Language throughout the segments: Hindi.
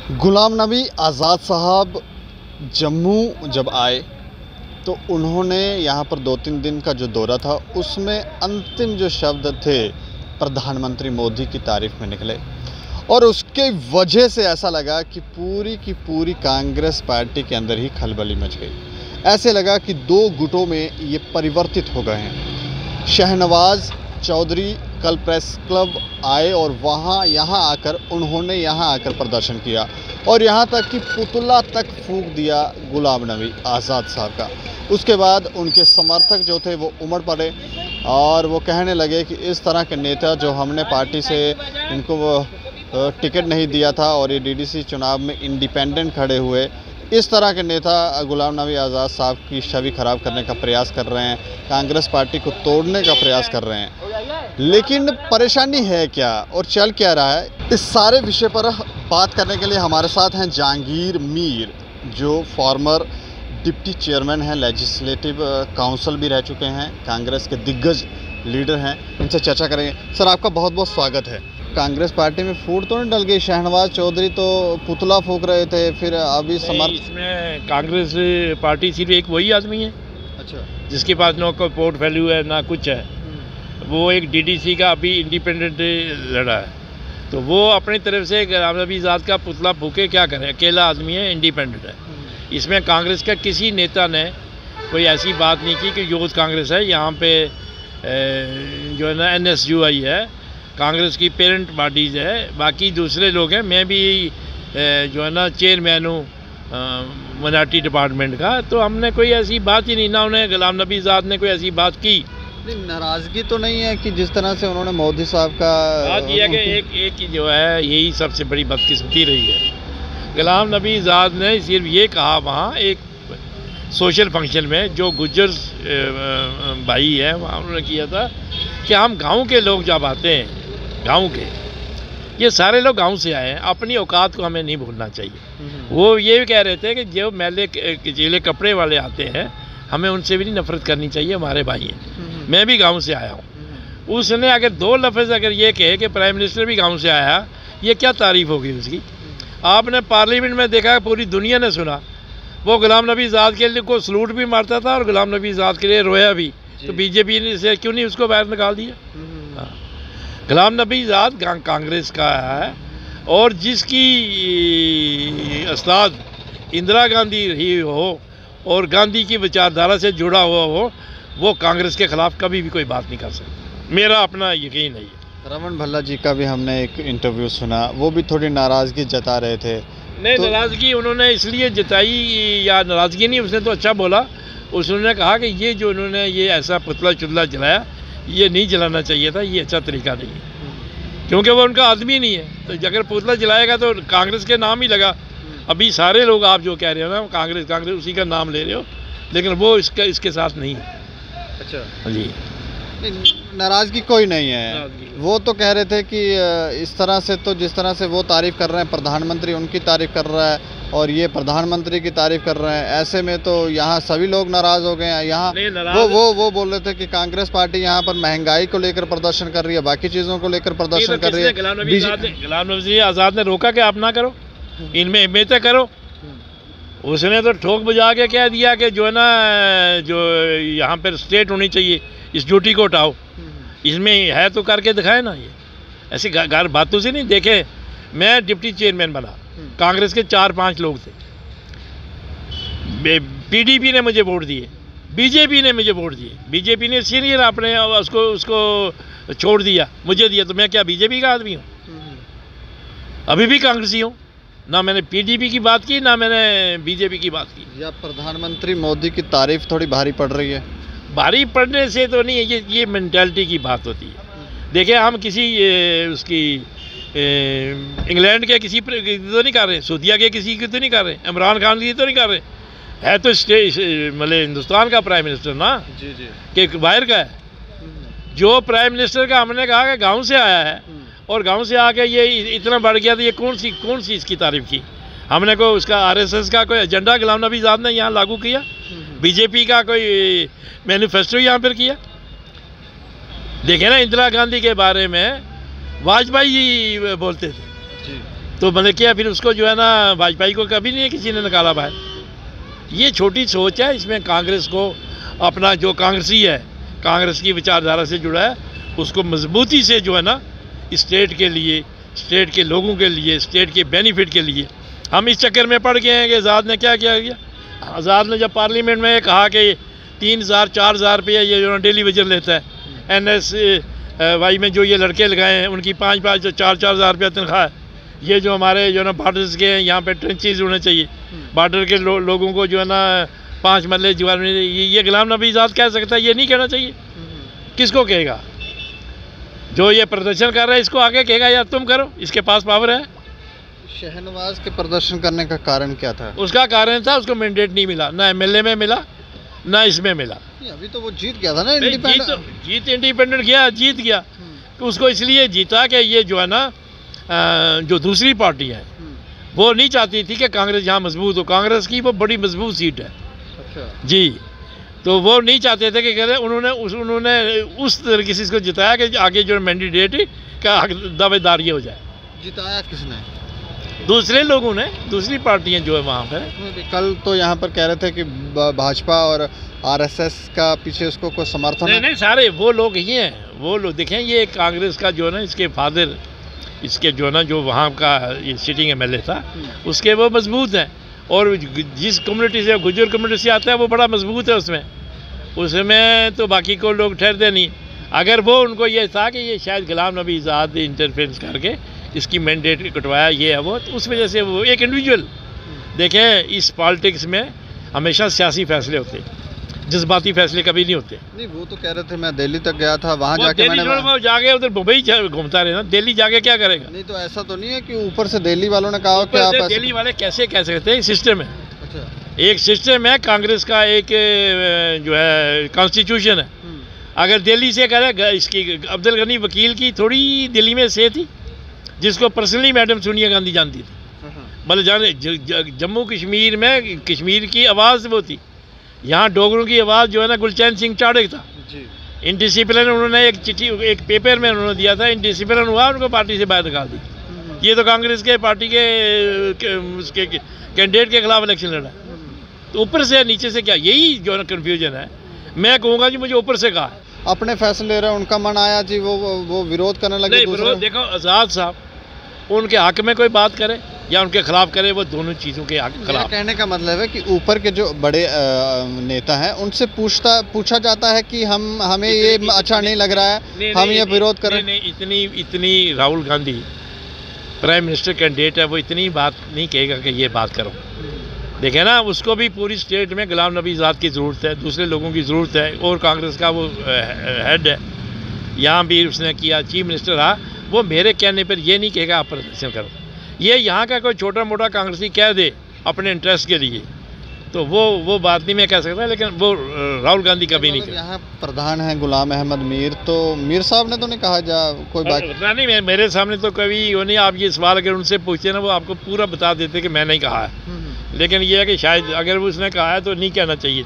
गुलाम नबी आज़ाद साहब जम्मू जब आए तो उन्होंने यहाँ पर 2-3 दिन का जो दौरा था उसमें अंतिम जो शब्द थे प्रधानमंत्री मोदी की तारीफ़ में निकले और उसके वजह से ऐसा लगा कि पूरी की पूरी कांग्रेस पार्टी के अंदर ही खलबली मच गई। ऐसे लगा कि दो गुटों में ये परिवर्तित हो गए हैं। शहनवाज चौधरी कल प्रेस क्लब आए और यहाँ आकर प्रदर्शन किया और यहाँ तक कि पुतला तक फूंक दिया गुलाम नबी आज़ाद साहब का। उसके बाद उनके समर्थक जो थे वो उमड़ पड़े और वो कहने लगे कि इस तरह के नेता जो हमने पार्टी से इनको टिकट नहीं दिया था और ये डीडीसी चुनाव में इंडिपेंडेंट खड़े हुए, इस तरह के नेता गुलाम नबी आज़ाद साहब की छवि ख़राब करने का प्रयास कर रहे हैं, कांग्रेस पार्टी को तोड़ने का प्रयास कर रहे हैं। लेकिन परेशानी है क्या और चल क्या रहा है, इस सारे विषय पर बात करने के लिए हमारे साथ हैं जहांगीर मीर, जो फॉर्मर डिप्टी चेयरमैन हैं, लेजिस्लेटिव काउंसिल भी रह चुके हैं, कांग्रेस के दिग्गज लीडर हैं। इनसे चर्चा करेंगे। सर, आपका बहुत बहुत स्वागत है। कांग्रेस पार्टी में फूट तो नहीं डल गई? शहनवाज चौधरी तो पुतला फूंक रहे थे, फिर अभी इसमें कांग्रेस पार्टी सिर्फ एक वही आदमी है जिसके पास ना कोई पोर्टफोलियो है ना कुछ है। वो एक डीडीसी का अभी इंडिपेंडेंट लड़ा है, तो वो अपनी तरफ से गुलाम नबी आज़ाद का पुतला फूके क्या करे? अकेला आदमी है, इंडिपेंडेंट है। इसमें कांग्रेस का किसी नेता ने कोई ऐसी बात नहीं की कि यूथ कांग्रेस है, यहाँ पे जो है ना NSUI है, कांग्रेस की पेरेंट बॉडीज़ है, बाकी दूसरे लोग हैं। मैं भी जो है ना चेयरमैन हूँ माइनॉरिटी डिपार्टमेंट का, तो हमने कोई ऐसी बात ही नहीं, ना उन्हें गुलाम नबी आज़ाद ने कोई ऐसी बात की। नाराज़गी तो नहीं है कि जिस तरह से उन्होंने मोदी साहब का बात यह है कि एक जो है यही सबसे बड़ी बदकिस्मती रही है। गुलाम नबी आज़ाद ने सिर्फ ये कहा वहाँ एक सोशल फंक्शन में जो गुज्जर भाई है वहाँ उन्होंने किया था कि हम गांव के लोग जब आते हैं, गांव के ये सारे लोग गांव से आए हैं, अपनी औकात को हमें नहीं भूलना चाहिए। वो ये भी कह रहे थे कि जो मैले गीले कपड़े वाले आते हैं हमें उनसे भी नहीं नफरत करनी चाहिए, हमारे भाई हैं। मैं भी गांव से आया हूँ। उसने अगर दो लफ्ज़ अगर ये कहे कि प्राइम मिनिस्टर भी गांव से आया, ये क्या तारीफ़ होगी उसकी? आपने पार्लियामेंट में देखा, पूरी दुनिया ने सुना, वो गुलाम नबी आज़ाद के लिए को सलूट भी मारता था और गुलाम नबी आज़ाद के लिए रोया भी। तो बीजेपी ने से क्यों नहीं उसको बाहर निकाल दिया? गुलाम नबी आज़ाद कांग्रेस का है और जिसकी उस्ताद इंदिरा गांधी रही हो और गांधी की विचारधारा से जुड़ा हुआ हो, वो कांग्रेस के ख़िलाफ़ कभी भी कोई बात नहीं कर सकता। मेरा अपना यकीन नहीं है। रमन भल्ला जी का भी हमने एक इंटरव्यू सुना, वो भी थोड़ी नाराज़गी जता रहे थे। नहीं, नाराज़गी उन्होंने इसलिए जताई, या नाराज़गी नहीं, उसने तो अच्छा बोला। उसने कहा कि ये जो उन्होंने ये ऐसा पुतला चुतला जलाया, ये नहीं जलाना चाहिए था, ये अच्छा तरीका नहीं है, क्योंकि वो उनका आदमी नहीं है। तो अगर पुतला जलाएगा तो कांग्रेस के नाम ही लगा। अभी सारे लोग आप जो कह रहे हो ना कांग्रेस कांग्रेस उसी का नाम ले रहे हो, लेकिन वो इसके साथ नहीं है। अच्छा जी, नाराज़गी कोई नहीं है। वो तो कह रहे थे कि इस तरह से तो जिस तरह से वो तारीफ़ कर रहे हैं, प्रधानमंत्री उनकी तारीफ़ कर रहा है और ये प्रधानमंत्री की तारीफ़ कर रहे हैं, ऐसे में तो यहाँ सभी लोग नाराज़ हो गए हैं। यहाँ वो बोल रहे थे कि कांग्रेस पार्टी यहाँ पर महंगाई को लेकर प्रदर्शन कर रही है, बाकी चीज़ों को लेकर प्रदर्शन कर रही है। गुलाम नबी आज़ाद ने रोका कि आप ना करो, इनमें हिम्मतें करो। उसने तो ठोक बजा के कह दिया कि जो है ना, जो यहाँ पर स्टेट होनी चाहिए, इस ड्यूटी को हटाओ। इसमें है तो करके दिखाए ना। ये ऐसी घर बातों से नहीं। देखे, मैं डिप्टी चेयरमैन बना, कांग्रेस के 4-5 लोग थे, PDP ने मुझे वोट दिए, बीजेपी ने मुझे वोट दिए। बीजेपी ने सीनियर आपने उसको छोड़ दिया, मुझे दिया, तो मैं क्या बीजेपी का आदमी हूँ? अभी भी कांग्रेसी हूँ। ना मैंने PDP की बात की, ना मैंने बीजेपी की बात की। या प्रधानमंत्री मोदी की तारीफ़ थोड़ी भारी पड़ रही है? भारी पड़ने से तो नहीं है, ये मेंटालिटी की बात होती है। देखिए, हम किसी उसकी इंग्लैंड के किसी तो नहीं कर रहे, सऊदीया के किसी की तो नहीं कर रहे, इमरान खान की तो नहीं कर रहे, है तो मतलब हिंदुस्तान का प्राइम मिनिस्टर ना जी कि बाहर का है। जो प्राइम मिनिस्टर का हमने कहा कि गांव से आया है और गांव से आके ये इतना बढ़ गया, तो ये कौन सी इसकी तारीफ़ की? हमने को उसका RSS का कोई एजेंडा गुलाम नबी आज़ाद ने यहाँ लागू किया? बीजेपी का कोई मैनिफेस्टो यहाँ पर किया? देखे ना, इंदिरा गांधी के बारे में वाजपेयी जी बोलते थे, तो मैंने किया, फिर उसको जो है ना वाजपेयी को कभी नहीं किसी ने निकाला बाहर। ये छोटी सोच है, इसमें कांग्रेस को अपना जो कांग्रेसी है, कांग्रेस की विचारधारा से जुड़ा है, उसको मजबूती से जो है ना स्टेट के लिए, स्टेट के लोगों के लिए, स्टेट के बेनिफिट के लिए। हम इस चक्कर में पड़ गए हैं कि आज़ाद ने क्या किया गया। आज़ाद ने जब पार्लियामेंट में कहा कि 3,000-4,000 रुपये ये जो डेली वेजर लेता है, NSY में जो ये लड़के लगाए हैं उनकी 5-5 4-4 हज़ार रुपया तनख्वाह है। ये जो हमारे जो है ना बॉर्डर्स के हैं, यहाँ पे ट्रेंचेज होने चाहिए, बॉर्डर के लोगों को जो है ना 5 मरले जीवन में, ये गुलाम नबी आज़ाद कह सकता है, ये नहीं कहना चाहिए। किसको कहेगा? जो ये प्रदर्शन कर रहा है इसको आगे कहेगा यार तुम करो, इसके पास पावर है। शहनवाज के प्रदर्शन करने का कारण क्या था? उसका कारण था उसको मैंडेट नहीं मिला, ना MLA में मिला ना इसमें मिला। अभी तो वो जीत गया था ना, जीत इंडिपेंडेंट गया, जीत गया। तो उसको इसलिए जीता कि ये जो है ना जो दूसरी पार्टी है वो नहीं चाहती थी कि कांग्रेस यहाँ मजबूत हो। कांग्रेस की वो बड़ी मजबूत सीट है। अच्छा। जी, तो वो नहीं चाहते थे कि उन्होंने उस तरीके से इसको जिताया कि आगे जो मैंडेट का दावेदार ये हो जाए। जिताया किसने? दूसरे लोगों ने, दूसरी पार्टियां जो है वहाँ पर। कल तो यहाँ पर कह रहे थे कि भाजपा और RSS का पीछे उसको कोई समर्थन है। नहीं, सारे वो लोग ही हैं। वो लोग देखें, ये कांग्रेस का जो है ना, इसके फादर, इसके जो है ना जो वहाँ का ये सिटिंग MLA था, उसके वो मजबूत हैं। और जिस कम्युनिटी से, गुजर कम्युनिटी से आता है, वो बड़ा मजबूत है उसमें तो बाकी को लोग ठहरते नहीं। अगर वो उनको ये था कि ये शायद गुलाम नबी आज़ाद इंटरफेरेंस करके इसकी मैंडेट कटवाया, ये है वो, तो उस वजह से वो एक इंडिविजुअल। देखें, इस पॉलिटिक्स में हमेशा सियासी फैसले होते हैं, जज्बाती फैसले कभी नहीं होते। नहीं, वो तो कह रहे थे मैं दिल्ली तक गया था, वहाँ जाके मैंने जाके उधर मुंबई घूमता रहे ना, दिल्ली जाके क्या करेगा? नहीं, तो ऐसा तो नहीं है कि ऊपर से दिल्ली वालों ने कहा कि आप दिल्ली वाले कैसे कह सकते हैं? सिस्टम है। अच्छा। एक सिस्टम है, कांग्रेस का एक जो है कॉन्स्टिट्यूशन है। अगर दिल्ली से करे, इसकी अब्दुल गनी वकील की थोड़ी दिल्ली में से थी, जिसको पर्सनली मैडम सोनिया गांधी जानती थी। मतलब जाने जम्मू कश्मीर में कश्मीर की आवाज़ वो थी। यहाँ डोगरों की आवाज़ जो है ना गुलचैन सिंह चाड़क था। इनडिसिप्लिन उन्होंने एक चिट्ठी, एक पेपर में उन्होंने दिया था, इनडिसिप्लिन हुआ, उनको पार्टी से बाहर निकाल दी। ये तो कांग्रेस के पार्टी के उसके कैंडिडेट के खिलाफ इलेक्शन लड़ा। तो ऊपर से नीचे से क्या, यही जो है ना कन्फ्यूजन है। मैं कहूँगा जी, मुझे ऊपर से कहा अपने फैसले ले रहे हैं, उनका मन आया जी, वो विरोध करने लगे। नहीं, विरोध देखो, आज़ाद साहब उनके हक में कोई बात करे या उनके खिलाफ करे, वो दोनों चीज़ों के खिलाफ। कहने का मतलब है कि ऊपर के जो बड़े नेता हैं उनसे पूछा जाता है कि हमें ये अच्छा नहीं लग रहा है, हम ये विरोध करें। नहीं, इतनी Rahul Gandhi prime minister candidate है, वो इतनी बात नहीं कहेगा कि ये बात करो। देखे ना, उसको भी पूरी स्टेट में गुलाम नबी आज़ाद की ज़रूरत है, दूसरे लोगों की ज़रूरत है, और कांग्रेस का वो हेड है। यहाँ भी उसने किया, चीफ मिनिस्टर रहा। वो मेरे कहने पर ये नहीं कहेगा आप प्रदर्शन करो। ये यहाँ का कोई छोटा मोटा कांग्रेसी कह दे अपने इंटरेस्ट के लिए, तो वो बात नहीं मैं कह सकता, लेकिन वो राहुल गांधी कभी नहीं कहा। यहाँ प्रधान है गुलाम अहमद मीर, तो मीर साहब ने तो नहीं कहा जा कोई बात नहीं, मेरे सामने तो कभी वो नहीं। आप ये सवाल अगर उनसे पूछते ना, वो आपको पूरा बता देते कि मैं नहीं कहा है। लेकिन ये है कि शायद अगर उसने कहा है तो नहीं कहना चाहिए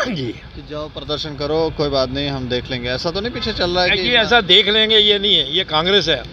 जी, कि जाओ प्रदर्शन करो, कोई बात नहीं, हम देख लेंगे, ऐसा तो नहीं पीछे चल रहा है कि ऐसा देख लेंगे, ये नहीं है। ये कांग्रेस है,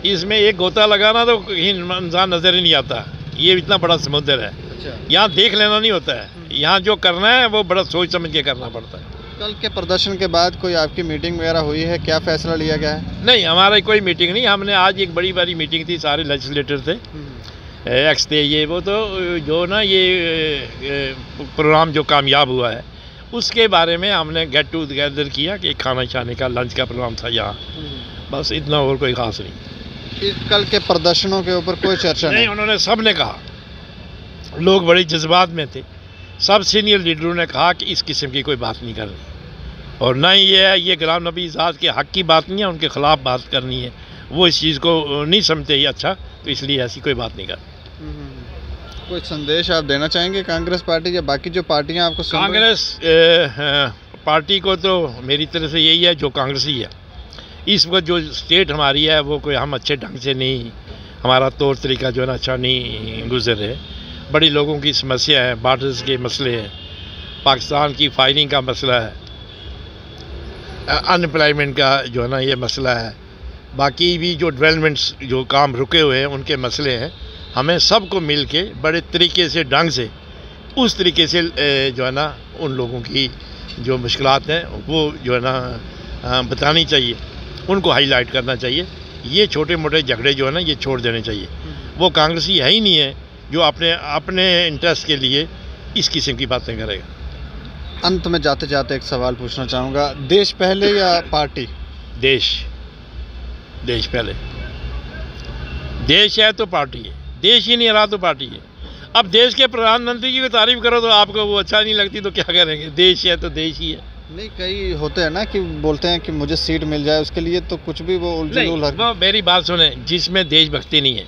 इसमें एक गोता लगाना तो कहीं इंसान नजर ही नहीं आता। ये इतना बड़ा समुद्र है। अच्छा। यहाँ देख लेना नहीं होता है, यहाँ जो करना है वो बड़ा सोच समझ के करना पड़ता है। कल के प्रदर्शन के बाद कोई आपकी मीटिंग वगैरह हुई है? क्या फैसला लिया गया है? नहीं, हमारा कोई मीटिंग नहीं। हमने आज एक बड़ी मीटिंग थी, सारे लेजिस्लेटर थे, एक्स थे, ये वो, तो जो ना ये प्रोग्राम जो कामयाब हुआ है उसके बारे में हमने गेट टूगेदर किया कि खाना खाने का लंच का प्रोग्राम था यहाँ, बस इतना, और कोई ख़ास नहीं। कल के प्रदर्शनों के ऊपर कोई चर्चा नहीं? उन्होंने सब ने कहा, लोग बड़े जज्बात में थे, सब सीनियर लीडरों ने कहा कि इस किस्म की कोई बात नहीं करनी, और ना ये गुलाम नबी आज़ाद के हक़ की बात नहीं है, उनके ख़िलाफ़ बात करनी है। वो इस चीज़ को नहीं समझते ही अच्छा, तो इसलिए ऐसी कोई बात नहीं करनी। कोई संदेश आप देना चाहेंगे कांग्रेस पार्टी या बाकी जो पार्टियां आपको? कांग्रेस पार्टी को तो मेरी तरफ से यही है, जो कांग्रेसी है इस वक्त जो स्टेट हमारी है, वो कोई हम अच्छे ढंग से नहीं, हमारा तौर तरीका जो है ना अच्छा नहीं गुजर रहे। बड़ी लोगों की समस्या है, बॉर्डर्स के मसले हैं, पाकिस्तान की फायरिंग का मसला है, अनएम्प्लॉयमेंट का जो है ना ये मसला है, बाकी भी जो डेवलपमेंट्स जो काम रुके हुए हैं उनके मसले हैं, हमें सबको मिल के बड़े तरीके से ढंग से उस तरीके से जो है ना उन लोगों की जो मुश्किलात हैं वो जो है ना बतानी चाहिए, उनको हाईलाइट करना चाहिए। ये छोटे मोटे झगड़े जो है ना ये छोड़ देने चाहिए। वो कांग्रेसी है ही नहीं है जो अपने इंटरेस्ट के लिए इस किस्म की बातें करेगा। अंत में जाते जाते एक सवाल पूछना चाहूँगा, देश पहले या पार्टी? देश पहले। देश है तो पार्टी है, देश ही नहीं रहा तो पार्टी है। अब देश के प्रधानमंत्री की तारीफ करो तो आपको वो अच्छा नहीं लगती तो क्या करेंगे, देश है तो देश ही है। नहीं, कई होते हैं ना कि बोलते हैं कि मुझे सीट मिल जाए उसके लिए तो कुछ भी वो वो मेरी बात सुने, जिसमें देशभक्ति नहीं है,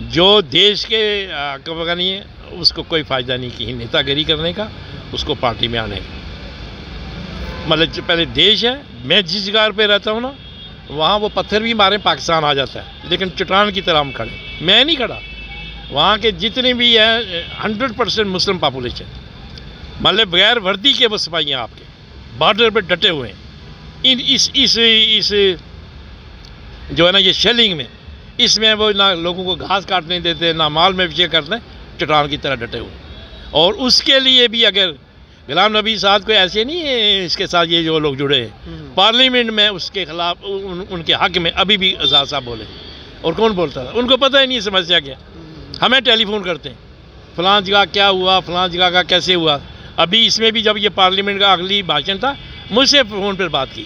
जो देश के का नहीं है, उसको कोई फ़ायदा नहीं कि नेतागिरी करने का, उसको पार्टी में आने का। मतलब पहले देश है, मैं जिस जगह पे रहता हूँ ना वहाँ वो पत्थर भी मारे पाकिस्तान आ जाता है, लेकिन चट्टान की तरह हम खड़े, मैं नहीं खड़ा। वहाँ के जितने भी हैं 100% मुस्लिम पॉपुलेशन, मतलब बगैर वर्दी के वो सिपाही हैं आपके बॉर्डर पे डटे हुए हैं। इस जो है ना ये शेलिंग में, इसमें वो ना लोगों को घास काटने देते, ना माल में विषय करते, चट्टान की तरह डटे हुए। और उसके लिए भी अगर गुलाम नबी साहब को ऐसे नहीं है, इसके साथ ये जो लोग जुड़े हैं पार्लियामेंट में उसके खिलाफ उनके हक में अभी भी आज़ाद साहब बोले, और कौन बोलता था, उनको पता ही नहीं समस्या क्या। हमें टेलीफोन करते हैं, फलां जगह क्या हुआ, फलां जगह का कैसे हुआ। अभी इसमें भी जब ये पार्लियामेंट का अगली भाषण था, मुझसे फ़ोन पर बात की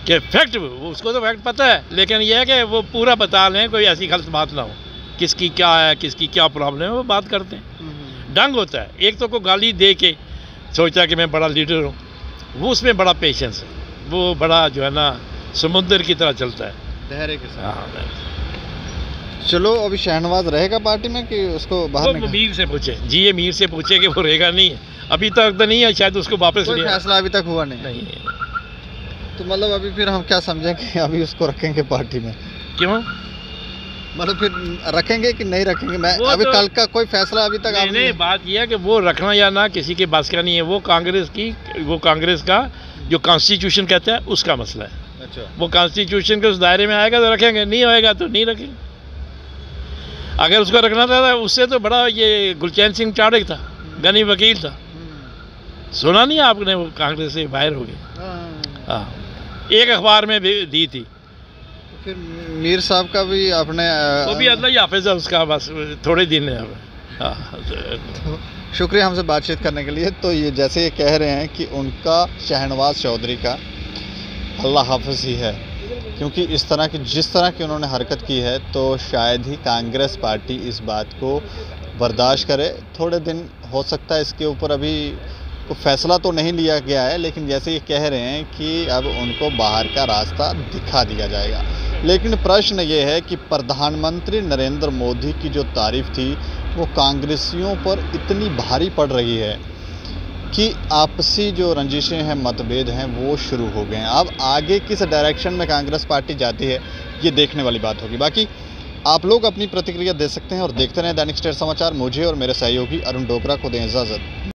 कि फैक्ट, उसको तो फैक्ट पता है, लेकिन यह है कि वो पूरा बता लें, कोई ऐसी गलत बात ना हो, किसकी क्या है, किसकी क्या प्रॉब्लम है, वो बात करते हैं। ढंग होता है, एक तो को गाली दे के सोचता कि मैं बड़ा लीडर हूँ, वो उसमें बड़ा पेशेंस है, वो बड़ा जो है ना समुद्र की तरह चलता है, धैर्य के साथ। हाँ। चलो, अभी शहनवाज रहेगा पार्टी में कि उसको बाहर? वो मीर से पूछे जी, ये मीर से पूछे कि वो रहेगा नहीं है, अभी तक तो नहीं है, शायद उसको वापस कोई फैसला अभी तक हुआ नहीं। तो मतलब अभी फिर हम क्या समझें कि अभी उसको रखेंगे पार्टी में? क्यों मतलब फिर रखेंगे कि नहीं रखेंगे? मैं अभी तो, कल का कोई फैसला अभी तक नहीं, बात यह है कि वो रखना या ना किसी के बस का नहीं है। वो कांग्रेस का जो कॉन्स्टिट्यूशन कहता है उसका मसला है। अच्छा, वो कॉन्स्टिट्यूशन के उस दायरे में आएगा तो रखेंगे, नहीं होएगा तो नहीं रखेंगे। अगर उसको रखना था उससे तो बड़ा ये गुलचैन सिंह चाड़क था, गनी वकील था, सुना नहीं आपने, वो कांग्रेस से बाहर हो गए। हाँ, एक अखबार में भी दी थी। फिर मीर साहब का भी अपने वो भी अल्लाह ही हाफिज़ है उसका, बस थोड़े दिन है। तो शुक्रिया हमसे बातचीत करने के लिए। तो ये जैसे ये कह रहे हैं कि उनका शहनवाज चौधरी का अल्लाह हाफिज़ ही है, क्योंकि इस तरह की जिस तरह की उन्होंने हरकत की है तो शायद ही कांग्रेस पार्टी इस बात को बर्दाश्त करे। थोड़े दिन हो सकता है इसके ऊपर, अभी कोई फैसला तो नहीं लिया गया है, लेकिन जैसे ये कह रहे हैं कि अब उनको बाहर का रास्ता दिखा दिया जाएगा। लेकिन प्रश्न ये है कि प्रधानमंत्री नरेंद्र मोदी की जो तारीफ थी वो कांग्रेसियों पर इतनी भारी पड़ रही है कि आपसी जो रंजिशें हैं, मतभेद हैं, वो शुरू हो गए हैं। अब आगे किस डायरेक्शन में कांग्रेस पार्टी जाती है ये देखने वाली बात होगी। बाकी आप लोग अपनी प्रतिक्रिया दे सकते हैं और देखते रहें दैनिक स्टेट समाचार। मुझे और मेरे सहयोगी अरुण डोगरा को दें इजाज़त।